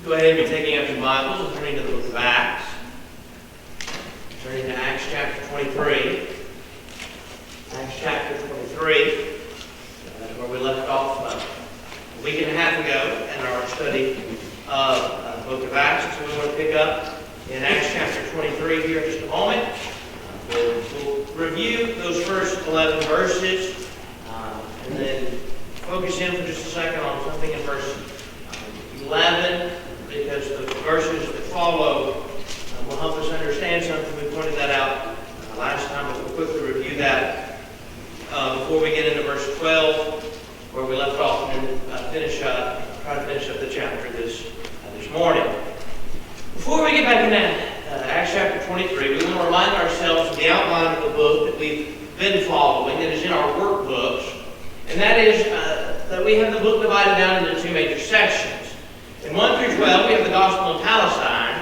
Go ahead and be taking up your Bibles and turning to the book of Acts. Turning to Acts chapter 23. Acts chapter 23. That's where we left off a week and a half ago in our study of the book of Acts. So we want to pick up in Acts chapter 23 here in just a moment. We'll review those first 11 verses and then focus in for just a second on something in verse 11, because the verses that follow will help us understand something. We pointed that out last time, but we'll quickly review that before we get into verse 12, where we left off, and then try to finish up the chapter this morning. Before we get back into Acts chapter 23, we want to remind ourselves of the outline of the book that we've been following, that is in our workbooks, and that is that we have the book divided down into two major sections. In 1 through 12, we have the Gospel of Palestine,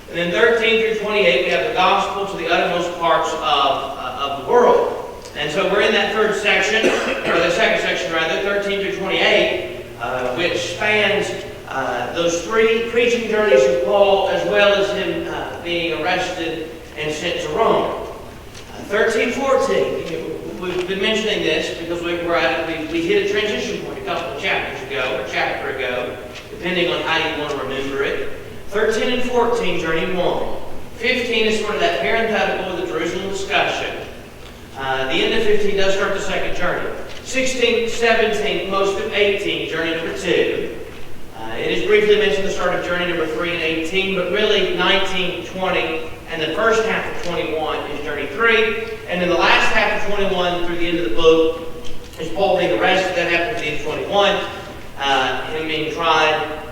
and then 13 through 28, we have the Gospel to the uttermost parts of the world. And so we're in that third section, or the second section rather, 13 through 28, which spans those three preaching journeys of Paul, as well as him being arrested and sent to Rome. 13-14, we've been mentioning this because we hit a transition point a couple of chapters ago, or a chapter ago, depending on how you want to remember it. 13 and 14, journey 1. 15 is sort of that parenthetical of the Jerusalem discussion. The end of 15 does start the second journey. 16, 17, most of 18, journey number 2. It is briefly mentioned the start of journey number 3 and 18, but really 19, 20, and the first half of 21 is journey 3. And then the last half of 21 through the end of the book is Paul being arrested. That happens at the end of 21. Him being tried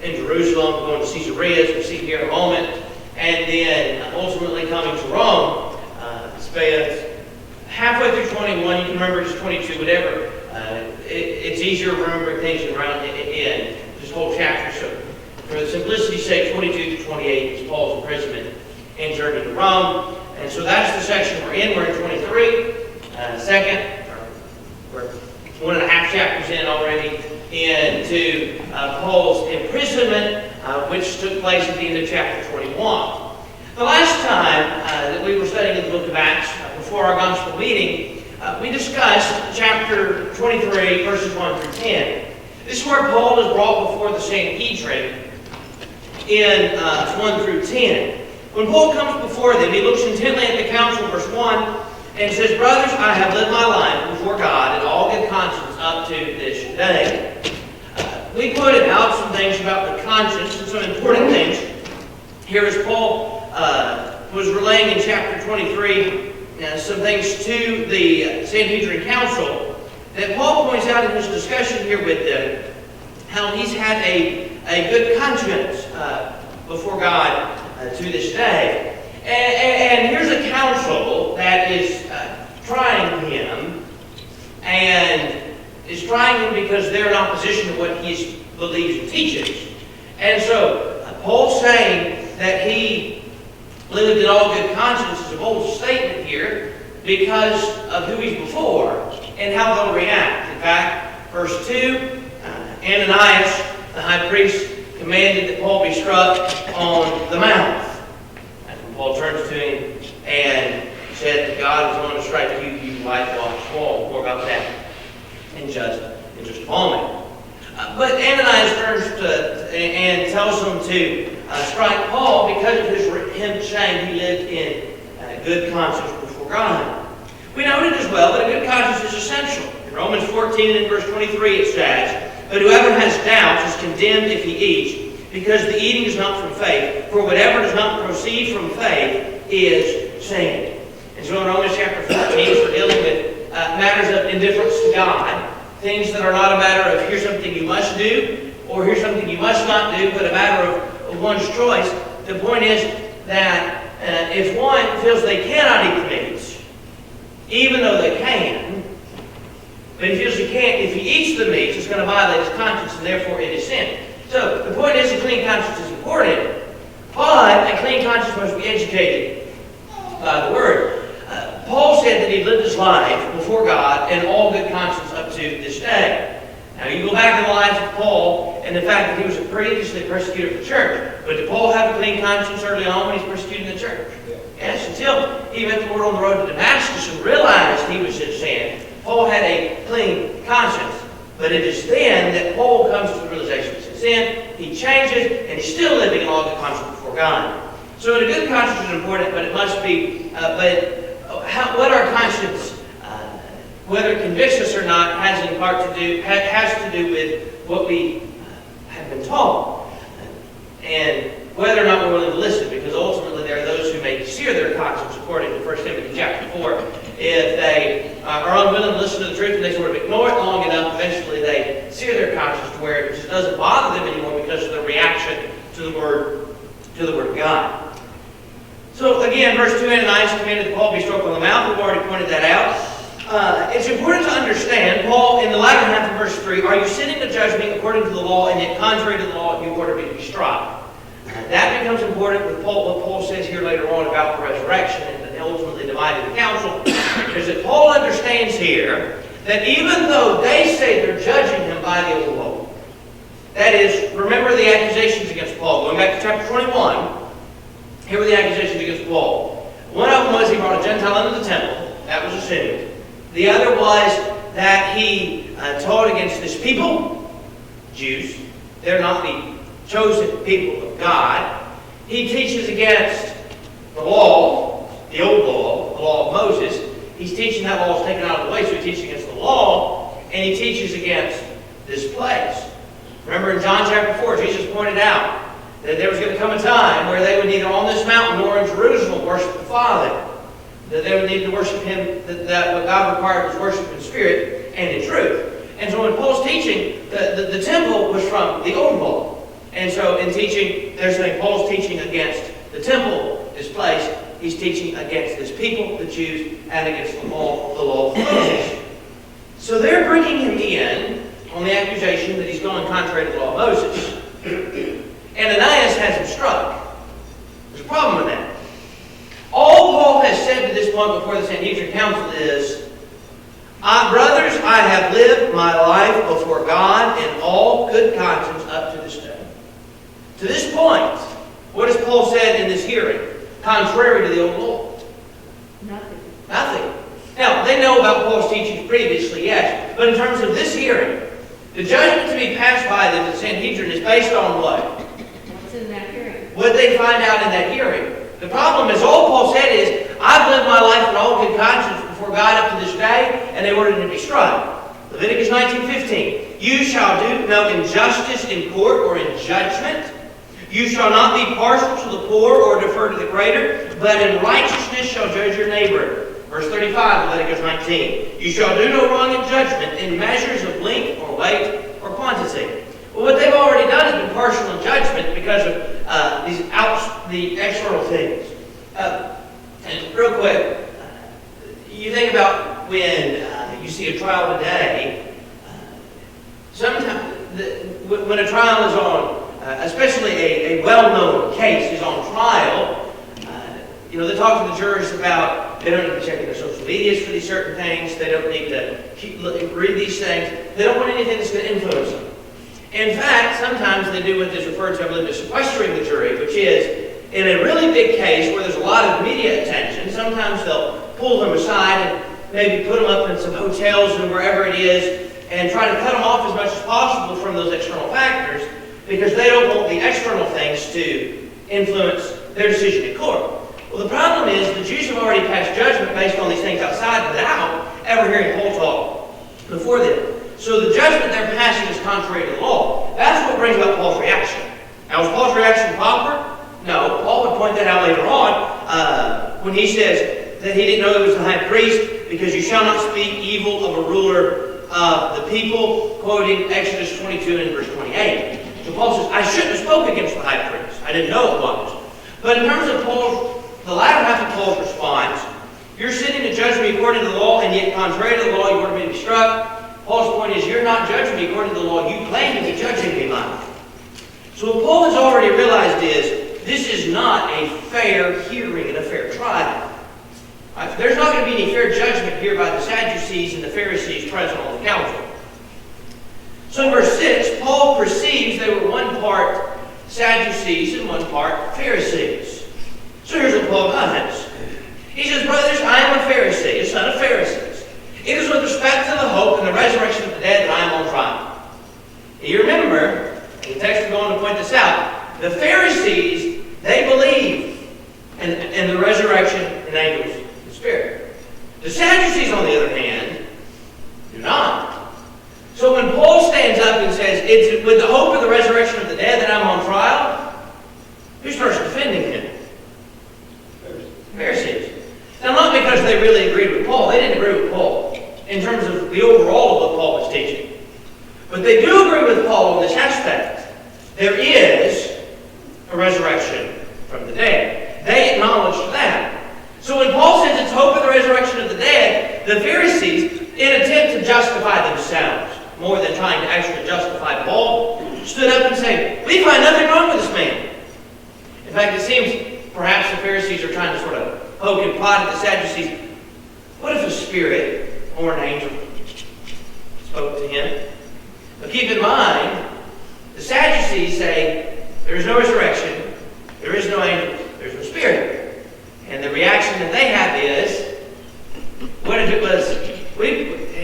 in Jerusalem, going to Caesarea, as we see here in a moment, and then ultimately coming to Rome. Spans halfway through 21. You can remember just 22, whatever. It's easier remembering things around in this whole chapter. So, for the simplicity's sake, 22 through 28 is Paul's imprisonment and journey to Rome. And so that's the section we're in. We're in 23. We're 1.5 chapters in already into Paul's imprisonment, which took place at the end of chapter 21. The last time that we were studying in the book of Acts, before our gospel meeting, we discussed chapter 23, verses 1 through 10. This is where Paul is brought before the Sanhedrin in 1 through 10. When Paul comes before them, he looks intently at the council, verse 1, and says, "Brothers, I have lived my life before God in all good conscience up to this day." We pointed out some things about the conscience and some important things. Here as Paul was relaying in chapter 23 some things to the Sanhedrin council, that Paul points out in his discussion here with them how he's had a good conscience before God to this day. And here's a council that is trying him, and is trying him because they're in opposition to what he believes and teaches. And so Paul's saying that he lived in all good conscience is a bold statement here because of who he's before and how they'll react. In fact, verse 2, Ananias, the high priest, commanded that Paul be struck on the mouth. And when Paul turns to him and said that God is going to strike you, you whitewashed wall, before about that in just a moment. But Ananias turns and tells him to strike Paul because of him saying he lived in good conscience before God. We noted as well that a good conscience is essential. In Romans 14 and verse 23 it says, "But whoever has doubts is condemned if he eats, because the eating is not from faith. For whatever does not proceed from faith is sin." And so in Romans chapter 14, we're dealing with matters of indifference to God. Things that are not a matter of here's something you must do, or here's something you must not do, but a matter of one's choice. The point is that if one feels they cannot eat the meats, even though they can, but he feels he can't, if he eats the meats, it's going to violate his conscience, and therefore it is sin. So the point is a clean conscience is important, but a clean conscience must be educated by the Word. Paul said that he lived his life before God in all good conscience up to this day. Now you go back to the life of Paul, and the fact that he was previously persecuted the church. But did Paul have a clean conscience early on when he's persecuting the church? Yes, until he met the Lord on the road to Damascus and realized he was in sin. Paul had a clean conscience. But it is then that Paul comes to the realization of his sin, he changes, and he's still living in all good conscience before God. So a good conscience is important, but it must be, what our conscience, whether it convicts us or not, has to do with what we have been taught. And whether or not we're willing to listen, because ultimately there are those who may sear their conscience, according to 1 Timothy chapter 4. If they are unwilling to listen to the truth and they sort of ignore it long enough, eventually they sear their conscience to where it just doesn't bother them anymore because of their reaction to the Word of God. So again, verse 2 and 9 is commanded that Paul be struck on the mouth. We've already pointed that out. It's important to understand, Paul, in the latter half of verse 3, are you sitting to judge me according to the law, and yet contrary to the law you order me to be struck? That becomes important with Paul, what Paul says here later on about the resurrection and ultimately dividing the council, because that Paul understands here that even though they say they're judging him by the old law, that is, remember the accusations against Paul. Going back to chapter 21, here were the accusations against Paul. One of them was he brought a Gentile into the temple. That was assumed. The other was that he taught against this people, Jews. They're not the chosen people of God. He teaches against the law, the old law, the law of Moses. He's teaching that law is taken out of the way, so he teaches against the law, and he teaches against this place. Remember in John chapter 4, Jesus pointed out that there was going to come a time where they would neither on this mountain nor in Jerusalem worship the Father. That they would need to worship Him, that what God required was worship in spirit and in truth. And so when Paul's teaching, the temple was from the old law. And so in teaching, they're saying Paul's teaching against the temple, this place. He's teaching against this people, the Jews, and against the law of Moses. So they're bringing him in on the accusation that he's going contrary to the law of Moses. Ananias has him struck. There's a problem with that. All Paul has said to this point before the Sanhedrin Council is, brothers, I have lived my life before God in all good conscience up to this day. To this point, what has Paul said in this hearing, contrary to the old law? Nothing. Now, they know about Paul's teachings previously, yes, but in terms of this hearing, the judgment to be passed by them, the Sanhedrin, is based on what? What's in that hearing? What they find out in that hearing. The problem is, all Paul said is, I've lived my life in all good conscience before God up to this day, and they ordered him to be struck. Leviticus 19:15. You shall do no injustice in court or in judgment. You shall not be partial to the poor or defer to the greater, but in righteousness shall judge your neighbor. Verse 35, Leviticus 19. You shall do no wrong in judgment in measures of length or weight or quantity. Well, what they've already done is been partial in judgment because of the external things. And real quick, you think about when you see a trial today, sometimes when a trial is on, especially a well-known case is on trial, they talk to the jurors about they don't need to check their social medias for these certain things. They don't need to read these things. They don't want anything that's going to influence them. In fact, sometimes they do what is referred to, I believe, as sequestering the jury, which is, in a really big case where there's a lot of media attention, sometimes they'll pull them aside and maybe put them up in some hotels and wherever it is and try to cut them off as much as possible from those external factors because they don't want the external things to influence their decision in court. Well, the problem is the Jews have already passed judgment based on these things outside without ever hearing Paul talk before them. So the judgment they're passing is contrary to the law. That's what brings about Paul's reaction. Now, was Paul's reaction proper? No. Paul would point that out later on when he says that he didn't know he was the high priest because you shall not speak evil of a ruler of the people, quoting Exodus 22 and verse 28. So Paul says, I shouldn't have spoke against the high priest. I didn't know it was. But in terms of the latter half of Paul's response, you're sitting to judge me according to the law, and yet contrary to the law, you order me to be struck. Paul's point is, you're not judging me according to the law. You claim to be judging me by. So what Paul has already realized is, this is not a fair hearing and a fair trial. Right? There's not going to be any fair judgment here by the Sadducees and the Pharisees present on the council. So in verse 6, Paul proceeds thieves, they were one part Sadducees and one part Pharisees. So here's what Paul does. He says, brothers, I am a Pharisee, a son of Pharisees. It is with respect to the hope and the resurrection of the dead that I am on trial. You remember, and the text is going to point this out, the Pharisees, they believe in the resurrection and angels and spirit. The Sadducees, on the other hand, do not. So when Paul stands up and says, it's with the hope of the resurrection of the dead that I'm on trial, who's first defending him? Pharisees. Now, not because they really agreed with Paul. They didn't agree with Paul in terms of the overall of what Paul was teaching. But they do agree with Paul in this aspect. There is a resurrection from the dead. They acknowledge that. So when Paul says it's hope of the resurrection of the dead, the Pharisees, in an attempt to justify themselves, more than trying to actually justify Paul, stood up and said, we find nothing wrong with this man. In fact, it seems perhaps the Pharisees are trying to sort of poke and prod at the Sadducees. What if a spirit or an angel spoke to him? But keep in mind, the Sadducees say there is no resurrection, there is no angel, there's no spirit. And the reaction that they have is, what if it was,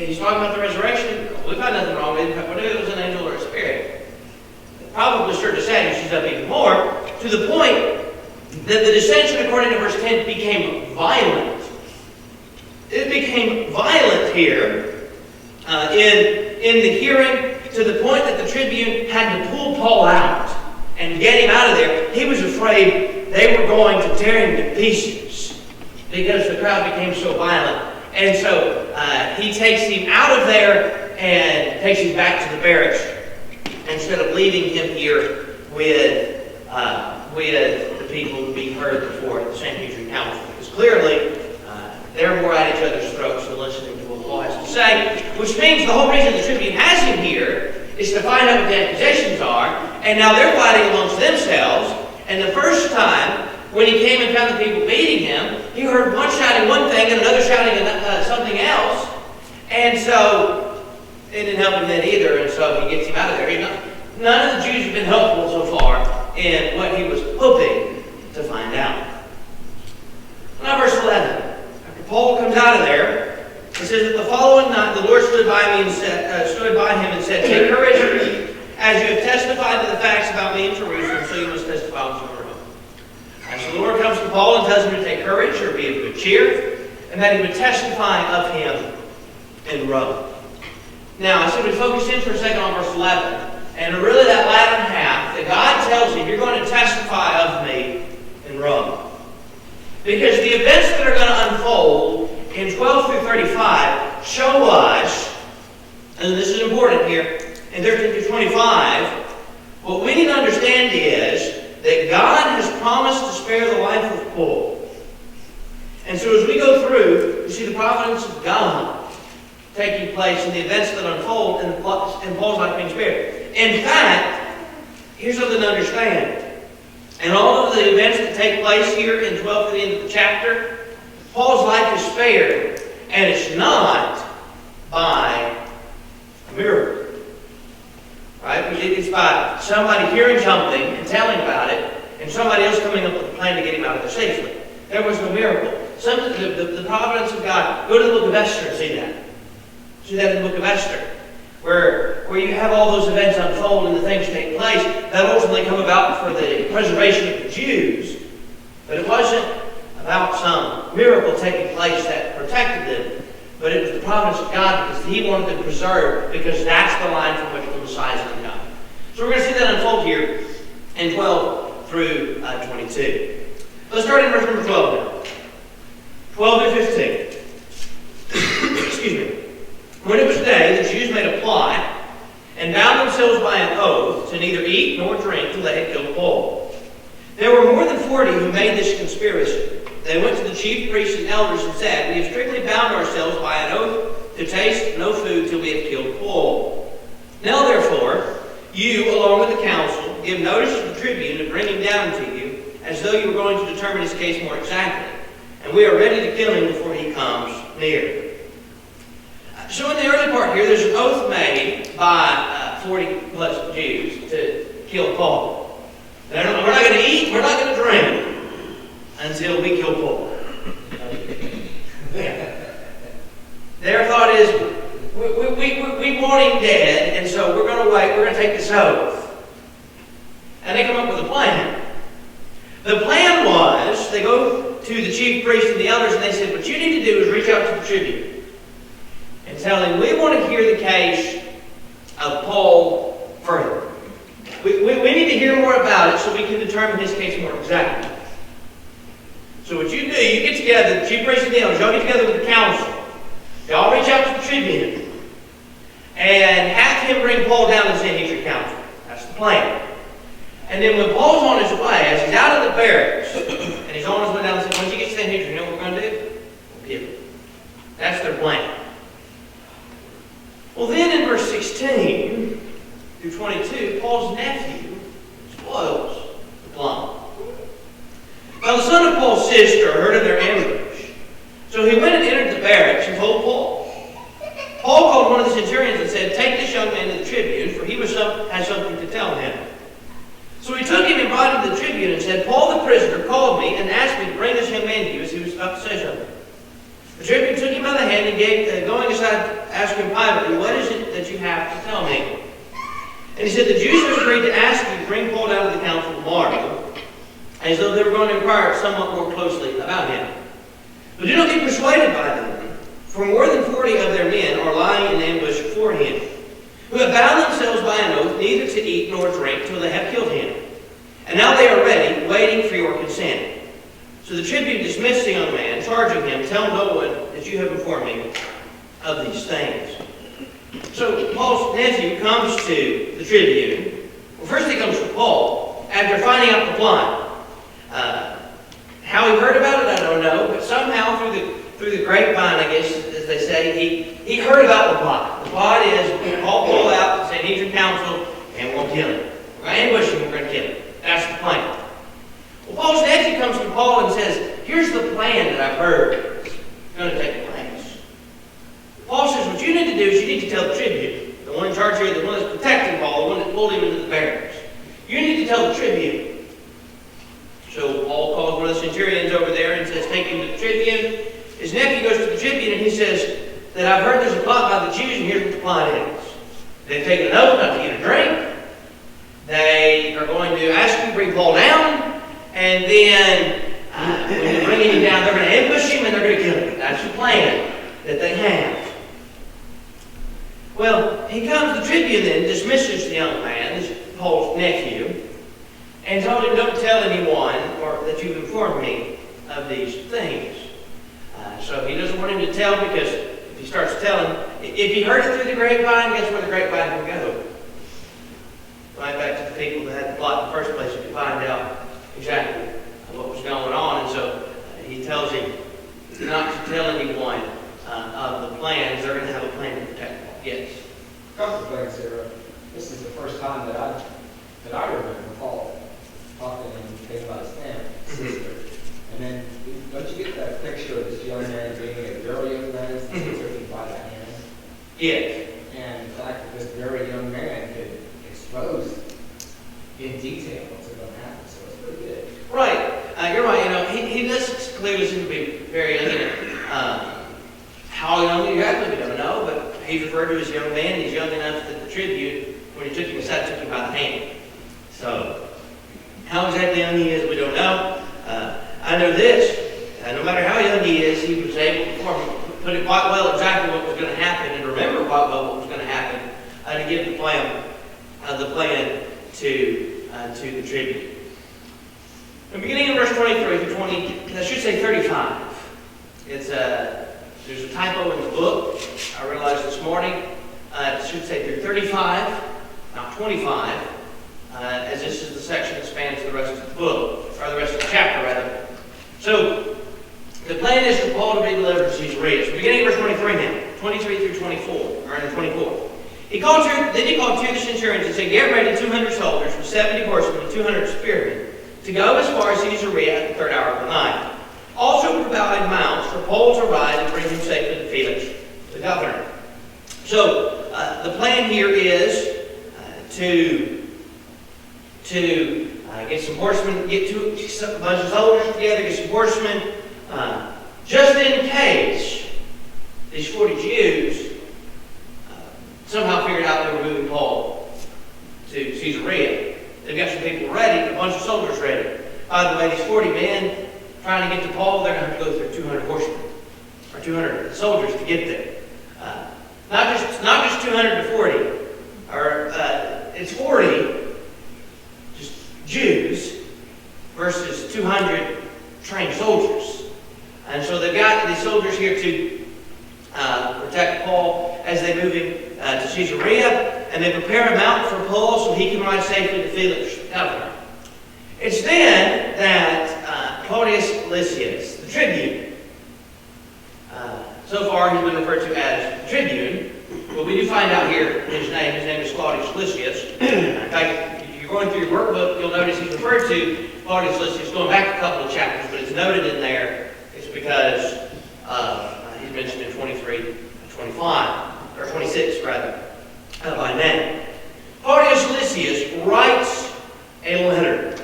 he's talking about the resurrection, we find nothing wrong with it, what if it was an angel or a spirit? Probably sure the Sadducees up even more, to the point that the dissension, according to verse 10, became violent. It became violent here in the hearing, to the point that the tribune had to pull Paul out and get him out of there. He was afraid they were going to tear him to pieces because the crowd became so violent. And so he takes him out of there and takes him back to the barracks instead of leaving him here with the people to be heard before the Sanhedrin Council. Because clearly they're more at each other's throats than listening to what Paul has to say, which means the whole reason the tribune has him here is to find out what the accusations are, and now they're fighting amongst themselves. And the first time, when he came and found the people beating him, he heard one shouting one thing and another shouting something else, and so it didn't help him then either, and so he gets him out of there. None of the Jews have been helpful so far in what he was hoping to find out. Now verse 11. After Paul comes out of there, it says that the following night the Lord stood by him and said, take courage, as you have testified to the facts about me in Jerusalem, so you must testify also in Rome. And so the Lord comes to Paul and tells him to take courage, or be of good cheer, and that he would testify of him in Rome. Now, I said we focus in for a second on verse 11, and really that latter half, that God tells him, you're going to testify of me in Rome. Because the events that are going to unfold in 12 through 35 show us, and this is important here, in 13 through 25, what we need to understand is that God has promised to spare the life of Paul. And so as we go through, we see the providence of God taking place in the events that unfold and Paul's life being spared. In fact, here's something to understand. And all of the events that take place here in 12 to the end of the chapter, Paul's life is spared. And it's not by a miracle. Right? It's by somebody hearing something and telling about it, and somebody else coming up with a plan to get him out of there safely. There was no miracle. The providence of God. Go to the book of Esther and see that. See that in the book of Esther. Where you have all those events unfold and the things take place that ultimately come about for the preservation of the Jews. But it wasn't about some miracle taking place that protected them, but it was the providence of God because he wanted them preserved, because that's the line from which the Messiah is going to come. So we're going to see that unfold here in 12 through 22. Let's start in verse number 12 now. 12 through 15. Excuse me. When it was day, the Jews made a plot and bound themselves by an oath to neither eat nor drink till they had killed Paul. There were more than 40 who made this conspiracy. They went to the chief priests and elders and said, we have strictly bound ourselves by an oath to taste no food till we have killed Paul. Now therefore, you, along with the council, give notice to the tribune to bring him down to you, as though you were going to determine his case more exactly. And we are ready to kill him before he comes near. So in the early part here, there's an oath made by 40 plus Jews to kill Paul. We're not going to eat, we're not going to drink until we kill Paul. Their thought is, we want him dead, and so we're going to wait, we're going to take this oath. And they come up with a plan. The plan was, they go to the chief priest and the elders, and they said, what you need to do is reach out to the tribune and tell him, we want to hear the case of Paul further. We need to hear more about it so we can determine his case more exactly. So what you do, you get together, the chief priest and the elders, y'all get together with the council. Y'all reach out to the tribune and have him bring Paul down to the Sanhedrin council. That's the plan. And then when Paul's on his way, as he's out of the barracks, and he's on his way down, once he gets to the Sanhedrin, you know what we're going to do? We'll kill him. That's their plan. Well, then in verse 16 through 22, Paul's nephew spoils the plot. Now the son of Paul's sister heard of their ambush. So he went and entered the barracks and told Paul. Paul called one of the centurions and said, take this young man to the tribune, for he has something to tell him. So he took him and brought him to the tribune and said, Paul the prisoner called me and asked me to bring this young man to you as he was about to say something. The tribune took him by the hand and going aside, asked him privately, what is it that you have to tell me? And he said, the Jews have agreed to ask you to bring Paul down to the council tomorrow, as though they were going to inquire somewhat more closely about him. But do not be persuaded by them, for more than 40 of their men are lying in ambush for him, who have bound themselves by an oath neither to eat nor drink till they have killed him. And now they are ready, waiting for your consent. So the tribune dismissed the young man, charging him, tell no one that you have informed me of these things. So Paul's nephew comes to the tribune. Well, first he comes to Paul, after finding out the plot. How he heard about it, I don't know, but somehow through the grapevine, I guess, as they say, he heard about the plot. The plot is we're going to call Paul out to the Sanhedrin council, and we'll kill him. We're going to ambush him, we're going to kill him. That's the plan. Well, Paul's nephew comes to Paul and says, here's the plan that I've heard is going to take place. Paul says, what you need to do is you need to tell the tribune, the one in charge here, the one that's protecting Paul, the one that pulled him into the barracks. You need to tell the tribune. So Paul calls one of the centurions over there and says, take him to the tribune. His nephew goes to the tribune and he says that I've heard there's a plot by the Jews and here's what the plot is. They've taken an oath not to eat or drink. They are going to ask you to bring Paul down, and then when they're bringing him down, they're going to ambush him and they're going to kill him. That's the plan that they have. Well, he comes to the tribune then, dismisses the young man, this Paul's nephew, and told him, don't tell anyone or that you've informed me of these things. So he doesn't want him to tell because if he starts telling, if he heard it through the grapevine, guess where the grapevine will go? Right back to the people that had the plot in the first place, you could find out exactly what was going on. And so he tells him not to tell anyone of the plans. They're going to have a plan to protect Paul. Yes? A couple of things here. This is the first time that I remember Paul talking and thinking about his family, his sister. And then, don't you get that picture of this young man being a very young man, taken by the hand? Yes. And the fact that this very young man could expose in detail what's going to happen. So it's pretty good. Right. You're right. You know, he does clearly seem to be very young. How young exactly, we don't know, but he's referred to as a young man. He's young enough that the tribune, when he took him aside, took him by the hand. So, how exactly young he is, we don't know. I know this, no matter how young he is, he was able to put it quite well exactly what was going to happen and remember quite well what was going to happen to give the plan to the tribune. Beginning in verse 23 to 20, I should say 35. There's a typo in the book. I realized this morning. It should say through 35, not 25, as this is the section that spans the rest of the book, or the rest of the chapter, rather. So, the plan is for Paul to be delivered as he's read. So beginning in verse 23 now, 23 through 24, or 24. Then he called two of the centurions and said, get ready 200 soldiers with 70 horsemen and 200 spearmen to go as far as Caesarea at the third hour of the night. Also provide mounts for Paul to ride and bring him safely to Felix, the governor. So, the plan here is to to get some horsemen, get a bunch of soldiers together, get some horsemen, just in case these 40 Jews somehow figured out they were moving Paul to Caesarea. They've got some people ready, a bunch of soldiers ready. By the way, these 40 men trying to get to Paul, they're going to have to go through 200 horsemen, or 200 soldiers to get there. Not just 200 to 40, or it's 40 just Jews versus 200 trained soldiers. And so they've got these soldiers here to protect Paul as they move him to Caesarea, and they prepare a mount for Paul so he can ride safely to Felix, the governor. It's then that Claudius Lysias, the tribune, so far he's been referred to as the tribune, but we do find out here his name is Claudius Lysias. In fact, if you're going through your workbook, you'll notice he's referred to Claudius Lysias going back a couple of chapters, but it's noted in there. It's because he's mentioned in 23, 25, or 26 rather, by name. Claudius Lysias writes a letter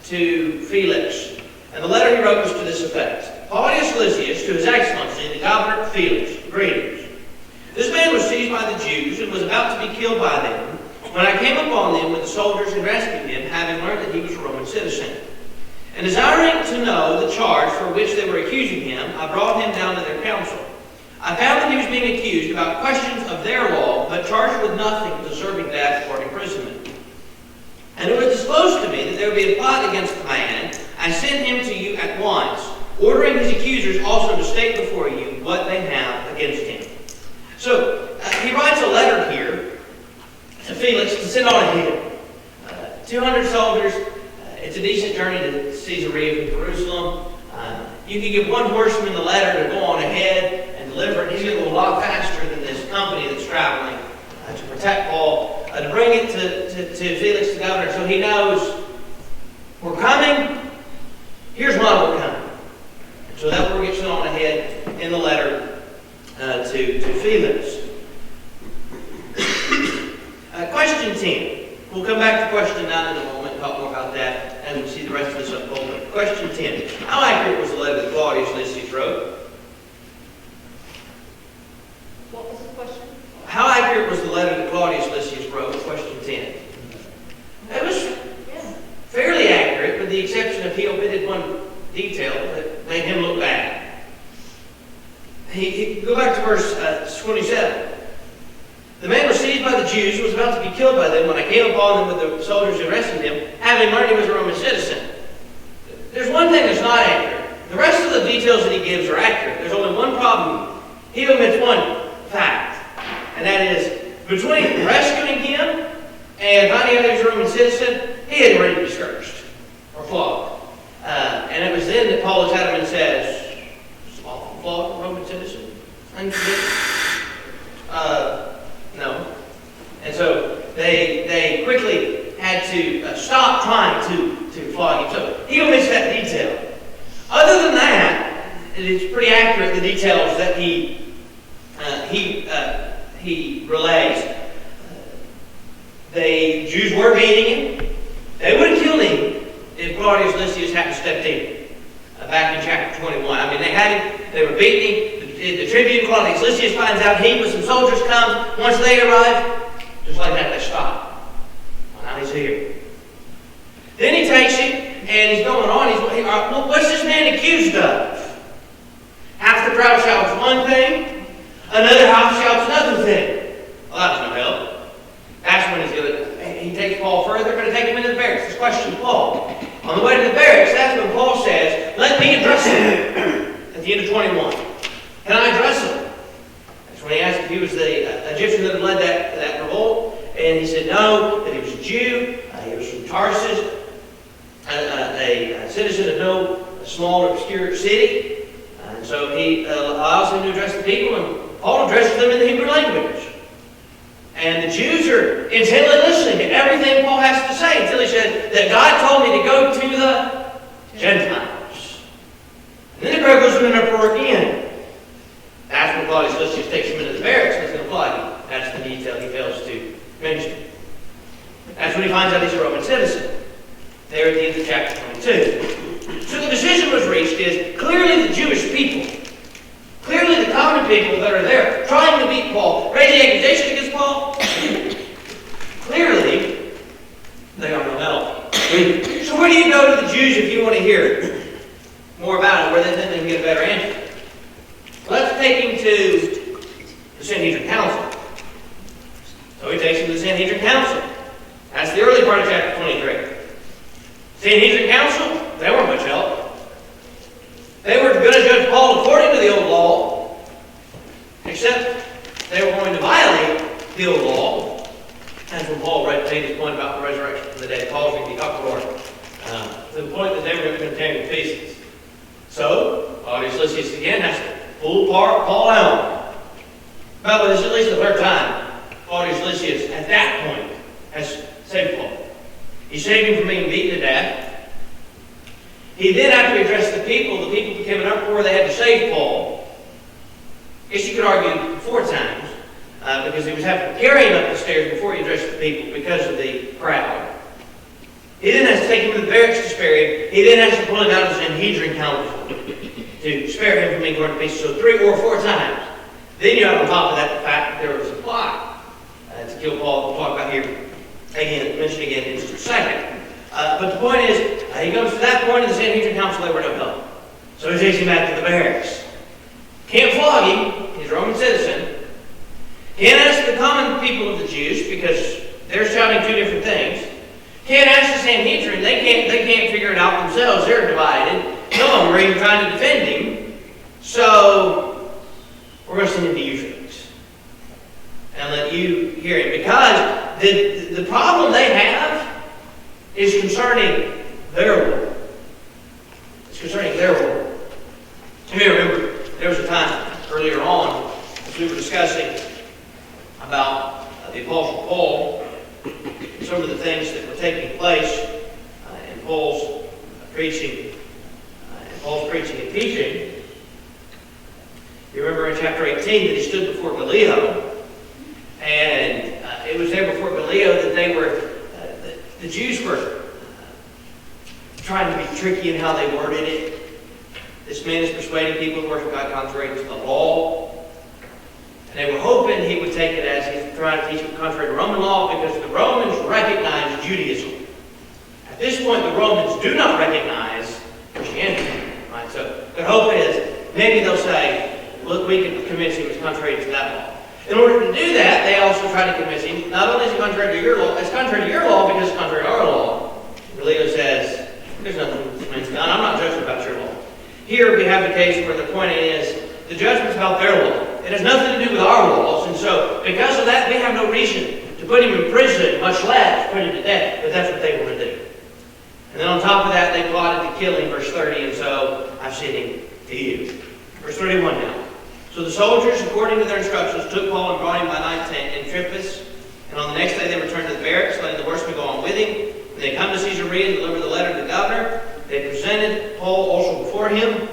to Felix, and the letter he wrote was to this effect. Claudius Lysias, to His Excellency, the Governor Felix, greetings. This man was seized by the Jews and was about to be killed by them when I came upon them with the soldiers and rescued him, having learned that he was a Roman citizen. And desiring to know the charge for which they were accusing him, I brought him down to their council. I found that he was being accused about questions of their law, but charged with nothing deserving death or imprisonment. And it was disclosed to me that there would be a plot against the man. I sent him to you at once, ordering his accusers also to state before you what they have against him. So, he writes a letter here to Felix to send on ahead. 200 soldiers. It's a decent journey to Caesarea from Jerusalem. You can give one horseman the letter to go on ahead and deliver it. He's going to go a lot faster than this company that's traveling to protect Paul, to bring it to Felix the governor so he knows we're coming. Here's why we're coming. And so that word gets sent on ahead in the letter to Felix. Question 10. We'll come back to question 9 in a moment and talk more about that as we see the rest of this unfold. Question 10. How accurate was the letter that Claudius Lysias wrote? What was the question? How accurate was the letter that Claudius Lysias wrote? Question 10. It was fairly accurate, with the exception of he omitted one detail that made him look bad. Go back to verse 27. The man was seized by the Jews and was about to be killed by them when I came upon them with the soldiers who rescued him, having learned he was a Roman citizen. There's one thing that's not accurate. The rest of the details that he gives are accurate. There's only one problem. He omits one fact, and that is between rescuing him and finding out he was a Roman citizen, he hadn't ready to be scourged or flogged. And it was then that Paul looks at him and says, "Is it lawful to flog a Roman citizen? Unconvicted?" No. And so they quickly had to stop trying to flog him. So he omits that detail. Other than that, it's pretty accurate, the details that he relays. The Jews were beating him. They would have killed him if Claudius Lysias hadn't stepped in back in chapter 21. I mean, they had him, they were beating him. The tribune Claudius Lysias finds out he with some soldiers comes. Once they arrive, just like that, they stop. Well, now he's here. Then he takes him, and he's going on. Well, what's this man accused of? Half the crowd shouts one thing, another half shouts another thing. Well, that was no help. That's when he takes Paul further, going to take him into the barracks. This question to Paul. On the way to the barracks, that's when Paul says, "Let me address him." At the end of 21. Can I address him? That's when he asked if he was the Egyptian that had led that revolt. And he said no, that he was a Jew. He was from Tarsus, a citizen of no small or obscure city. And so he allows him to address the people, and Paul addresses them in the Hebrew language. And the Jews are intently listening to everything Paul has to say until he said that God told me to go to the Gentiles. And then the crowd goes into an uproar again. That's when Claudius Lysias takes him into the barracks and he's going to flog him. That's the detail he fails to mention. That's when he finds out he's a Roman citizen. There at the end of chapter 22. So the decision was reached is clearly the Jewish people, clearly the common people that are there trying to beat Paul, raising accusation against Paul, clearly they are no help. So where do you go to the Jews if you want to hear more about it, where they think they can get a better answer? Let's take him to the Sanhedrin Council. So he takes him to the Sanhedrin Council. That's the early part of chapter 23. Sanhedrin Council, they weren't much help. They were going to judge Paul according to the old law, except they were going to violate the old law. That's when Paul made his point about the resurrection from the dead, causing the uproar, to the point that they were going to tear him to pieces. So, Claudius Lysias again has to pull Paul out. Well, this is at least the third time Claudius Lysias, at that point, has saved Paul. He saved him from being beaten to death. He then, after he addressed the people became an uproar. They had to save Paul. I guess you could argue 4 times, because he was having to carry him up the stairs before he addressed the people because of the crowd. He then has to take him to the barracks to spare him. He then has to pull him out of the Sanhedrin Council to spare him from being torn to pieces. So 3 or 4 times. Then you have on top of that the fact that there was a plot to kill Paul. We'll talk about here again, mention again in just a second. But the point is, he comes to that point in the Sanhedrin Council, they were no help. So he takes him back to the barracks. Can't flog him, he's a Roman citizen. Can't ask the common people of the Jews, because they're shouting 2 different things. Can't ask the Sanhedrin, they can't figure it out themselves, they're divided. No one were even trying to defend him. So, we're going to send him to you, Felix, and let you hear him. Because the problem they have is concerning their world. It's concerning their world. You may remember there was a time earlier on as we were discussing about the Apostle Paul, some of the things that were taking place in Paul's preaching and teaching. You remember in chapter 18 that he stood before Gallio, and it was there before Gallio that they were, the Jews were trying to be tricky in how they worded it. This man is persuading people to worship God contrary to the law. And they were hoping he would take it as he's trying to teach them contrary to Roman law, because the Romans recognize Judaism. At this point, the Romans do not recognize Christianity. Right? So their hope is maybe they'll say, look, we can convince him it's contrary to that law. In order to do that, they also try to convince him, not only is it contrary to your law, it's contrary to your law because it's contrary to our law. Galileo says, there's nothing this man's done. I'm not judging about your law. Here we have the case where the point is, the judgment's about their law. It has nothing to do with our laws. And so, because of that, we have no reason to put him in prison, much less put him to death. But that's what they want to do. And then on top of that, they plotted to kill him, verse 30, and so I've sent him to you. Verse 31 now. So the soldiers, according to their instructions, took Paul and brought him by night to Antipas. And on the next day they returned to the barracks, letting the horsemen go on with him. When they come to Caesarea and delivered the letter to the governor, they presented Paul also before him.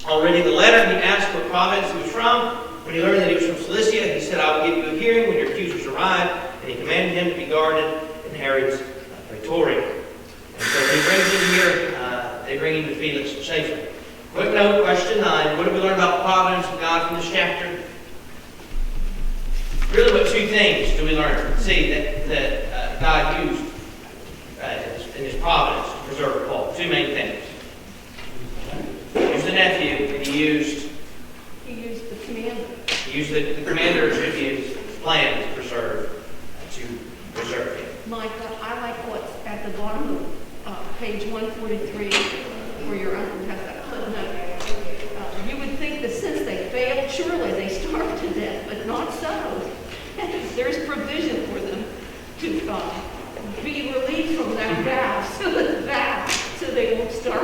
On reading the letter, he asked what province he was from. When he learned that he was from Cilicia, he said, I will give you a hearing when your accusers arrive. And he commanded him to be guarded in Herod's praetorium. And so he brings him here, they bring him to Felix safely. Quick note, question 9. What do we learn about the providence of God from this chapter? Really, what 2 things do we learn? See that God used in his providence to preserve Paul. 2 main things. He used the nephew, and he used the commander. He used the commander's plan to preserve him. Micah, I like what's at the bottom of page 143, where your uncle has that footnote. You would think that since they failed, surely they starved to death, but not so. There's provision for them to be relieved from that vow, so they won't starve